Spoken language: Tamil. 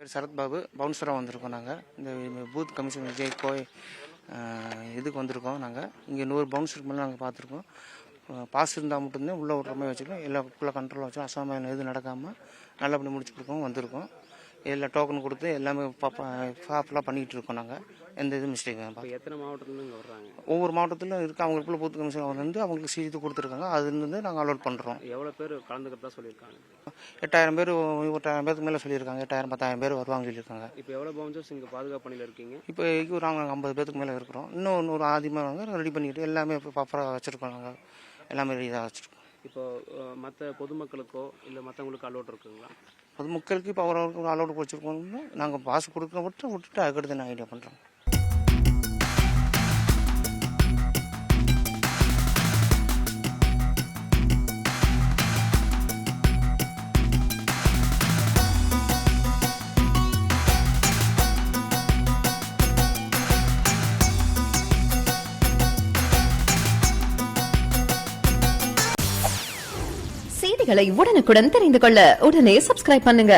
பேர் சரத்பாபு பவுன்சராக வந்திருக்கோம். நாங்கள் இந்த பூத் கமிஷன் விஜய் கோய் இதுக்கு வந்திருக்கோம். நாங்கள் இங்கே 100 பவுன்சருக்கு மேலே நாங்கள் பார்த்துருக்கோம். பாஸ் இருந்தால் மட்டும்தான் உள்ளே விட்ற மாதிரி வச்சுருக்கோம். எல்லாம் ஃபுல்லாக கண்ட்ரோலாக வச்சோம். அசாமான் எதுவும் நடக்காமல் நல்லபடி முடிச்சுருக்கோம். வந்திருக்கோம். எல்லாம் டோக்கன் கொடுத்து எல்லாமே ப்ராப்பராக பண்ணிகிட்டு இருக்கோம். நாங்கள் எந்த இதுவும் மிஸ்டேக். எத்தனை மாவட்டத்துலேருந்து இங்கே வர்றாங்க? ஒவ்வொரு மாவட்டத்திலும் இருக்குது. அவங்களுக்குள்ள பூத் கமிஷன் வந்து அவங்களுக்கு சீட்டு கொடுத்துருக்காங்க. அதுலேருந்து நாங்கள் அலோட் பண்ணுறோம். எவ்வளோ பேர் கலந்துக்கிறதா சொல்லியிருக்காங்க? 8000 பேர் 8000 பேருக்கு மேலே சொல்லியிருக்காங்க. 8000 10,000 பேர் வருவாங்க சொல்லியிருக்காங்க. இப்போ எவ்வளோ பவுன்சர்ஸ் இங்கே பாதுகாப்பு பணியில் இருக்கீங்க? இப்போ நாங்கள் 50 பேருக்கு மேலே இருக்கிறோம். இன்னும் ஒரு ஆதிமாக நாங்கள் ரெடி பண்ணிட்டு எல்லாமே ப்ராப்பராக வச்சுருக்கோம். நாங்கள் எல்லாமே ரெடியாக வச்சுருக்கோம். இப்போ மற்ற பொதுமக்களுக்கோ இல்லை மற்றவங்களுக்கு அலோட் இருக்குங்களா? பொதுமக்களுக்கு இப்போ அவரவருக்கு அலோட் வச்சுருக்கோம்னா நாங்கள் பாஸ் கொடுக்க விட்டுட்டு அதுக்கடுத்து நான் ஐடியா பண்ணுறோம். செய்திகளை உடனுக்குடன் தெரிந்து கொள்ள உடனே சப்ஸ்கிரைப் பண்ணுங்க.